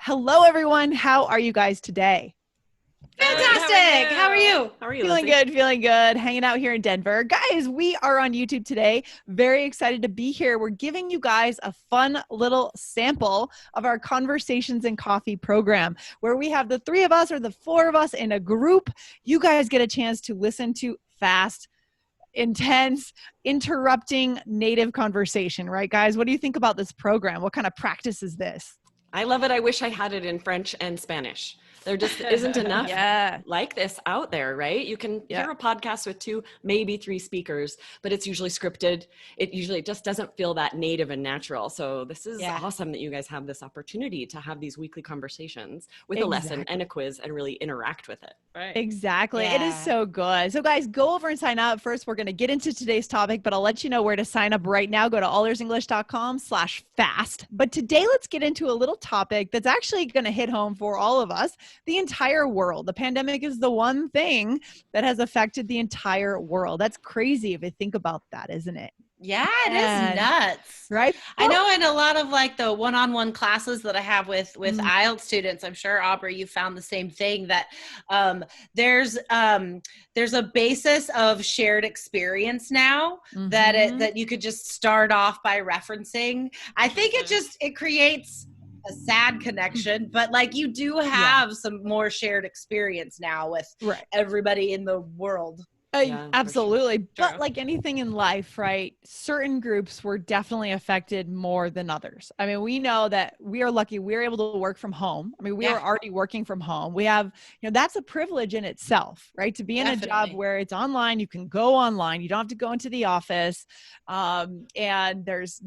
Hello, everyone. How are you guys today? Fantastic. How are you? How are you, Feeling Lindsay? good, feeling good. Hanging out here in Denver. Guys, we are on YouTube today. Very excited to be here. We're giving you guys a fun little sample of our Conversations and Coffee program, where we have the three of us or the four of us in a group. You guys get a chance to listen to fast, intense, interrupting native conversation, right, guys? What do you think about this program? What kind of practice is this? I love it. I wish I had it in French and Spanish. There just isn't enough Yeah. like this out there, right? You can hear a podcast with 2, maybe 3 speakers, but it's usually scripted. It usually just doesn't feel that native and natural. So this is awesome that you guys have this opportunity to have these weekly conversations with a lesson and a quiz and really interact with it. Right. Exactly. Yeah. It is so good. So guys, go over and sign up. First, we're going to get into today's topic, but I'll let you know where to sign up right now. Go to allearsenglish.com/fast. But today, let's get into a little topic that's actually going to hit home for all of us, the entire world. The pandemic is the one thing that has affected the entire world. That's crazy if you think about that, isn't it? Yeah, it is nuts. Right? I know in a lot of like the one-on-one classes that I have with IELTS students, I'm sure, Aubrey, you found the same thing, that there's a basis of shared experience now that you could just start off by referencing. I think it creates a sad connection, but like you do have some more shared experience now with everybody in the world. Absolutely. Sure. But like anything in life, right? Certain groups were definitely affected more than others. I mean, we know that we are lucky. We're able to work from home. I mean, we are already working from home. We have, that's a privilege in itself, right? To be in a job where it's online, you can go online. You don't have to go into the office. And there's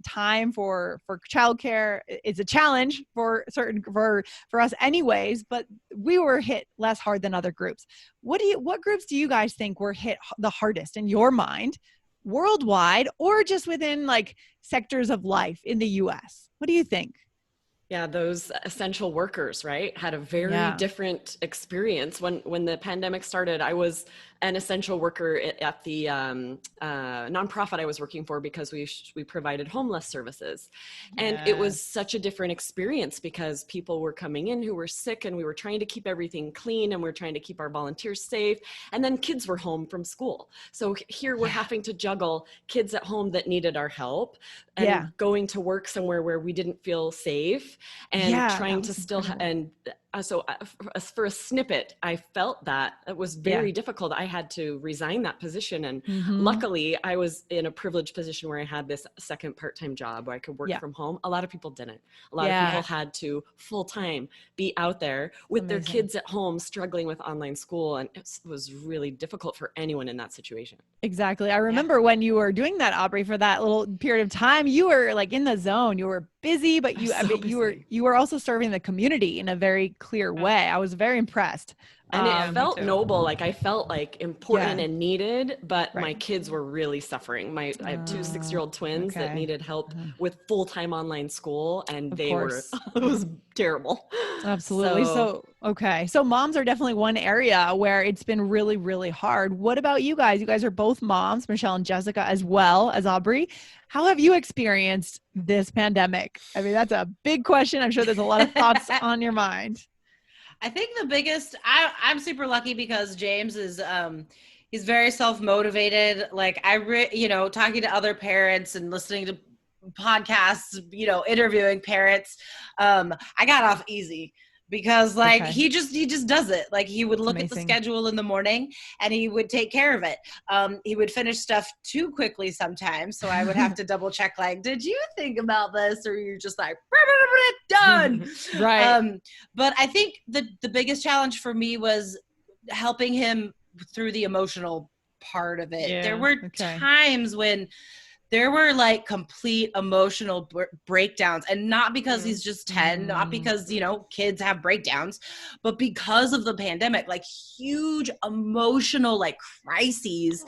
time for childcare. It's a challenge for us anyways, but we were hit less hard than other groups. What groups do you guys think were hit the hardest in your mind, worldwide or just within like sectors of life in the US? What do you think? Yeah, those essential workers, right, had a very different experience. When the pandemic started, I was an essential worker at the nonprofit I was working for, because we provided homeless services. And it was such a different experience because people were coming in who were sick, and we were trying to keep everything clean, and we were trying to keep our volunteers safe. And then kids were home from school. So here we're having to juggle kids at home that needed our help and going to work somewhere where we didn't feel safe, and trying to still so for a snippet, I felt that it was very difficult. I had to resign that position. And luckily I was in a privileged position where I had this second part-time job where I could work from home. A lot of people didn't. A lot of people had to full-time be out there with their kids at home struggling with online school. And it was really difficult for anyone in that situation. Exactly. I remember when you were doing that, Aubrey, for that little period of time, you were like in the zone. You were busy, but you were also serving the community in a very clear way. I was very impressed. And it felt noble. Like I felt like important and needed, but my kids were really suffering. I have 2 6-year-old twins that needed help with full-time online school, and it was terrible. Absolutely. So moms are definitely one area where it's been really, really hard. What about you guys? You guys are both moms, Michelle and Jessica, as well as Aubrey. How have you experienced this pandemic? I mean, that's a big question. I'm sure there's a lot of thoughts on your mind. I think the biggest, I'm super lucky because James is, he's very self-motivated. Like talking to other parents and listening to podcasts, interviewing parents. I got off easy because he just does it. Like he would look at the schedule in the morning and he would take care of it. He would finish stuff too quickly sometimes. So I would have to double check, like, did you think about this? Or you're just like, done. Right. But I think the biggest challenge for me was helping him through the emotional part of it. There were times when there were like complete emotional breakdowns, and not because he's just 10, not because, kids have breakdowns, but because of the pandemic, like huge emotional like crises,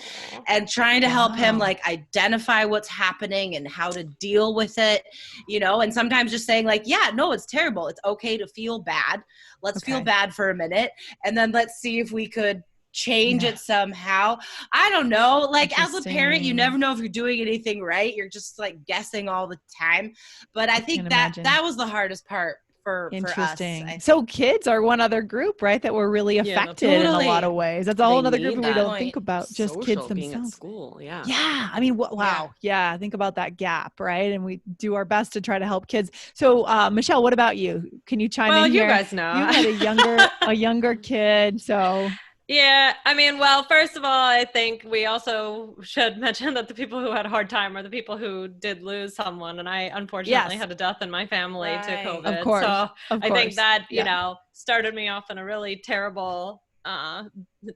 and trying to help him like identify what's happening and how to deal with it, and sometimes just saying like, yeah, no, it's terrible. It's okay to feel bad. Let's feel bad for a minute. And then let's see if we could change it somehow. I don't know. Like as a parent, you never know if you're doing anything right. You're just like guessing all the time. But I think that was the hardest part for Interesting. us. So kids are one other group, right, that were really affected in a lot of ways. That's a whole other group we don't think about, just kids themselves. Being at school, yeah. I mean, wow. Yeah, think about that gap, right? And we do our best to try to help kids. So, Michelle, what about you? Can you chime in here? Well, you guys know. You had a younger kid, so... Yeah, I mean, well, first of all, I think we also should mention that the people who had a hard time are the people who did lose someone. And I unfortunately had a death in my family to COVID. Of course. So I think that, you know, started me off in a really terrible,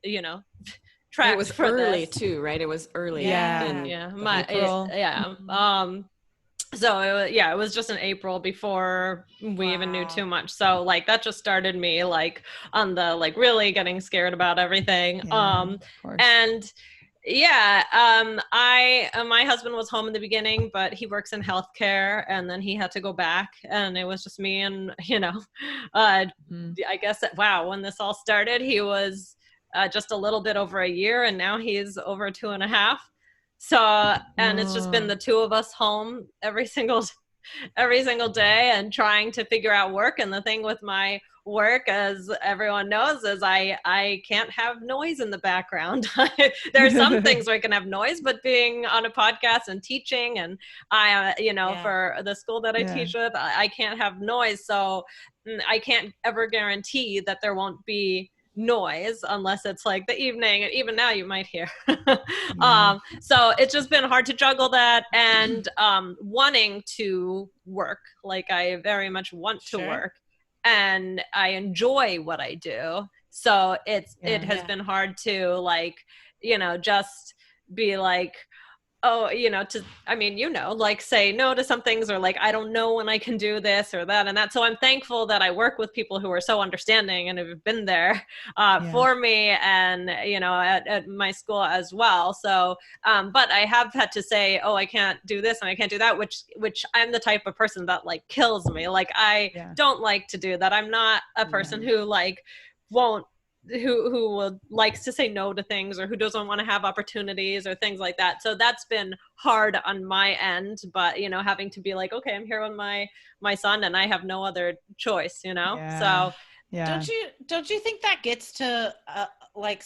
you know, track. It was early too, right? It was early. So it was just in April before we even knew too much. So like that just started me like on the like really getting scared about everything. My husband was home in the beginning, but he works in healthcare, and then he had to go back, and it was just me. And I guess when this all started, he was just a little bit over a year, and now he's over 2.5. So, and it's just been the two of us home every single day and trying to figure out work. And the thing with my work, as everyone knows, is I can't have noise in the background. There are some things where I can have noise, but being on a podcast and teaching, and for the school that I teach with, I can't have noise. So I can't ever guarantee that there won't be noise unless it's like the evening, and even now you might hear. So it's just been hard to juggle that and wanting to work. Like I very much want to work, and I enjoy what I do. So it has been hard to like, just be like, like say no to some things, or like, I don't know when I can do this or that and that. So I'm thankful that I work with people who are so understanding and have been there for me, and, at my school as well. So, but I have had to say, I can't do this and I can't do that, which I'm the type of person that like kills me. Like I don't like to do that. I'm not a person who like who likes to say no to things, or who doesn't want to have opportunities or things like that. So that's been hard on my end, but having to be like, okay, I'm here with my son and I have no other choice, so Don't you think that gets to like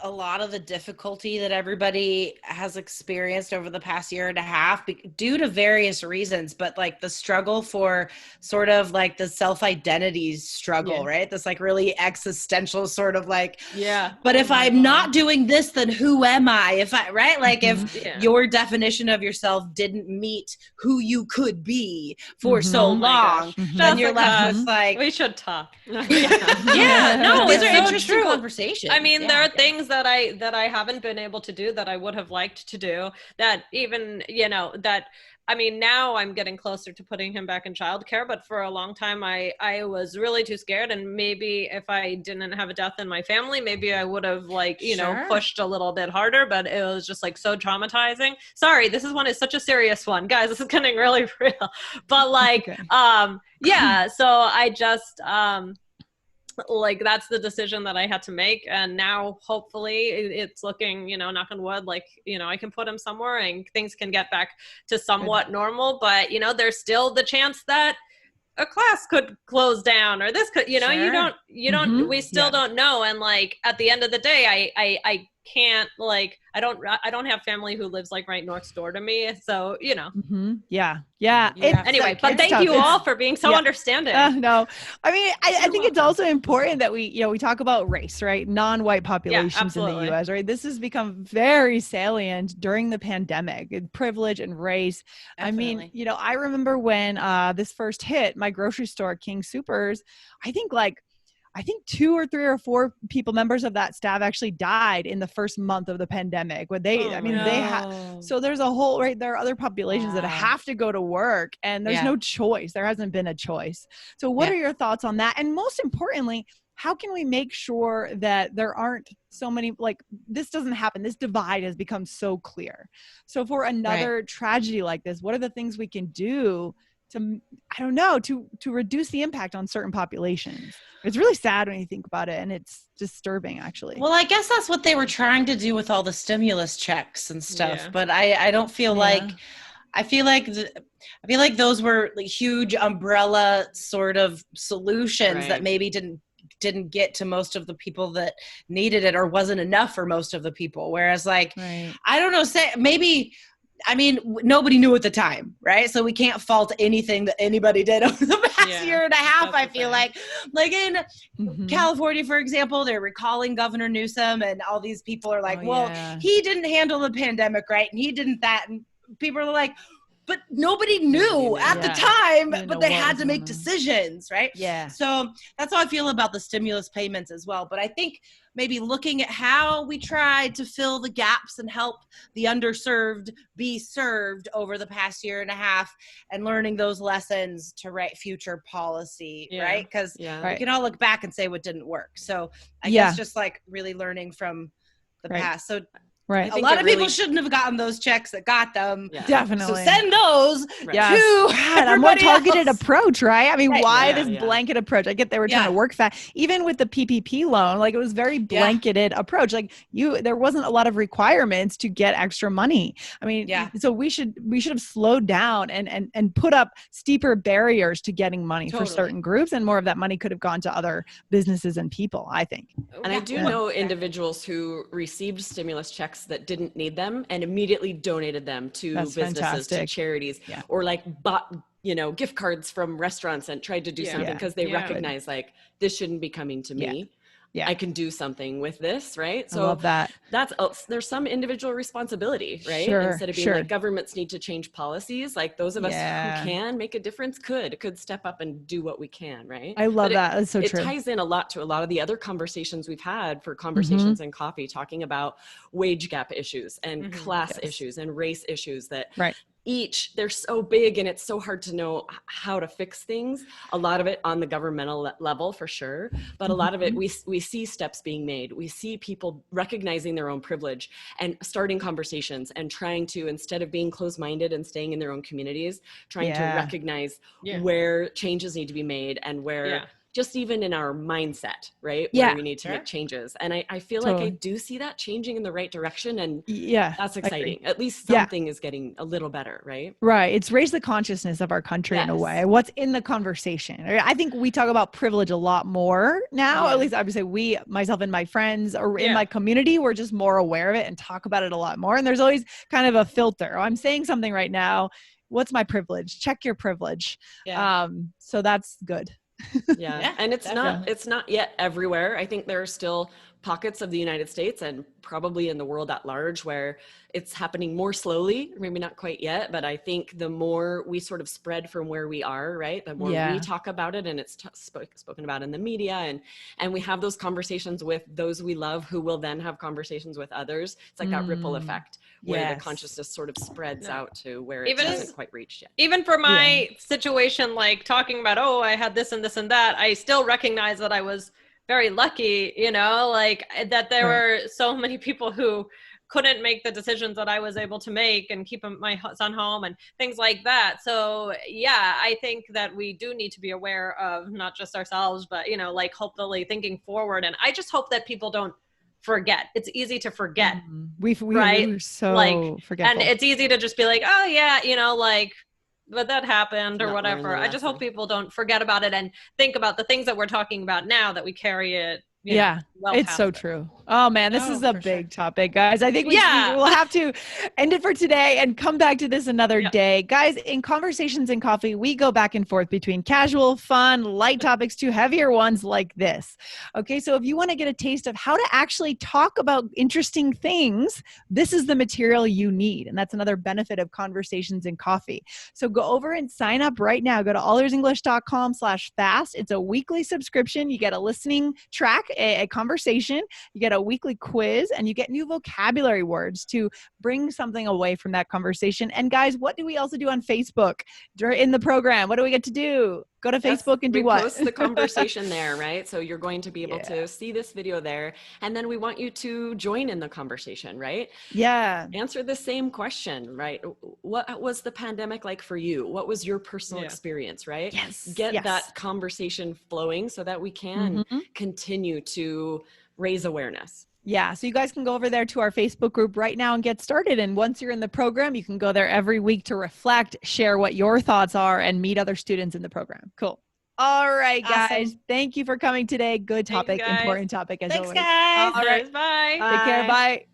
a lot of the difficulty that everybody has experienced over the past year and a half due to various reasons, but like the struggle for sort of like the self-identity struggle, right? This like really existential sort of like, but if I'm not doing this, then who am I? If your definition of yourself didn't meet who you could be for so long, then you're left with like, we should talk. These are interesting conversations. I mean, there are things that I haven't been able to do that I would have liked to do, that even, now I'm getting closer to putting him back in childcare, but for a long time I was really too scared. And maybe if I didn't have a death in my family, maybe I would have pushed a little bit harder, but it was just like so traumatizing. Sorry, this is such a serious one, guys. This is getting really real, but like, so I just, like that's the decision that I had to make, and now hopefully it's looking, knock on wood, like I can put him somewhere and things can get back to somewhat normal. But there's still the chance that a class could close down, or this could, you don't we still don't know. And like at the end of the day, I can't, like, I don't have family who lives like right next door to me, so anyway, but thank you all for being so understanding. No, I mean, I think it's also important that we talk about race, right? Non-white populations in the US, right? This has become very salient during the pandemic, privilege and race. Absolutely. I mean, I remember when this first hit my grocery store, King Soopers, I think 2 or 3 or 4 members of that staff actually died in the first month of the pandemic. When they had, so there's a whole, right, there are other populations that have to go to work, and there's no choice. There hasn't been a choice. So what are your thoughts on that? And most importantly, how can we make sure that there aren't so many, like, this doesn't happen? This divide has become so clear. So for another tragedy like this, what are the things we can do to reduce the impact on certain populations? It's really sad when you think about it, and it's disturbing, actually. Well, I guess that's what they were trying to do with all the stimulus checks and stuff, but I don't feel like, I feel like those were like huge umbrella sort of solutions that maybe didn't get to most of the people that needed it, or wasn't enough for most of the people. Whereas like, I don't know, nobody knew at the time, right? So we can't fault anything that anybody did over the past year and a half. I feel like in California, for example, they're recalling Governor Newsom, and all these people are like, he didn't handle the pandemic right, and he didn't that. And people are like, but nobody knew at the time, but they had to make decisions, right? Yeah. So that's how I feel about the stimulus payments as well. But I think maybe looking at how we tried to fill the gaps and help the underserved be served over the past year and a half, and learning those lessons to write future policy, right? Because we can all look back and say what didn't work. So I guess just like really learning from the past. So a lot of people shouldn't have gotten those checks that got them. Yeah. Definitely. So send those to a more targeted approach, right? I mean, why this blanket approach? I get they were trying to work fast. Even with the PPP loan, like it was very blanketed approach. Like there wasn't a lot of requirements to get extra money. I mean, so we should have slowed down and put up steeper barriers to getting money for certain groups, and more of that money could have gone to other businesses and people, I think. And I do know individuals who received stimulus checks that didn't need them and immediately donated them to businesses, to charities, or like bought, gift cards from restaurants and tried to do something because they recognize like, this shouldn't be coming to me. Yeah. I can do something with this, right? So I love that. There's some individual responsibility, right? Instead of being like, governments need to change policies, like those of us who can make a difference could step up and do what we can, right? I love that. That's so true. It ties in a lot to a lot of the other conversations we've had for Conversations in Coffee, talking about wage gap issues and class issues and race issues that they're so big, and it's so hard to know how to fix things. A lot of it on the governmental level for sure, but a lot of it we see steps being made. We see people recognizing their own privilege and starting conversations and trying to, instead of being closed-minded and staying in their own communities, trying to recognize where changes need to be made and where just even in our mindset, right? Where we need to make changes. And I feel like I do see that changing in the right direction. And that's exciting. At least something is getting a little better, right? Right. It's raised the consciousness of our country in a way. What's in the conversation? I think we talk about privilege a lot more now. At least I would say myself and my friends, or in my community, we're just more aware of it and talk about it a lot more. And there's always kind of a filter. I'm saying something right now. What's my privilege? Check your privilege. So that's good. And it's not yet everywhere. I think there are still pockets of the United States and probably in the world at large where it's happening more slowly, maybe not quite yet, but I think the more we sort of spread from where we are, right, the more we talk about it, and it's spoken about in the media, and we have those conversations with those we love, who will then have conversations with others. It's like that ripple effect where the consciousness sort of spreads out to where it hasn't quite reached yet. Even for my situation, like talking about, I had this and this and that, I still recognize that I was very lucky, like that there were so many people who couldn't make the decisions that I was able to make and keep my son home and things like that. So I think that we do need to be aware of not just ourselves, but, like hopefully thinking forward. And I just hope that people don't forget. It's easy to forget. We're so forgetful. And it's easy to just be like, but that happened or whatever. I just hope people don't forget about it and think about the things that we're talking about now, that we carry it. It's so true. Oh man, this is a big topic, guys. I think we will have to end it for today and come back to this another day. Guys, in Conversations in Coffee, we go back and forth between casual, fun, light topics to heavier ones like this. Okay, so if you want to get a taste of how to actually talk about interesting things, this is the material you need. And that's another benefit of Conversations in Coffee. So go over and sign up right now. Go to allearsenglish.com/fast. It's a weekly subscription. You get a listening track, a conversation, you get a weekly quiz, and you get new vocabulary words to bring something away from that conversation. And guys, what do we also do on Facebook in the program? What do we get to do? Go to Facebook and do what? We post the conversation there, right? So you're going to be able to see this video there. And then we want you to join in the conversation, right? Yeah. Answer the same question, right? What was the pandemic like for you? What was your personal experience, right? Get that conversation flowing so that we can continue to raise awareness. Yeah. So you guys can go over there to our Facebook group right now and get started. And once you're in the program, you can go there every week to reflect, share what your thoughts are, and meet other students in the program. Cool. All right, guys. Awesome. Thank you for coming today. Good topic, important topic as always. Thanks, guys. All right. Bye. Take care. Bye.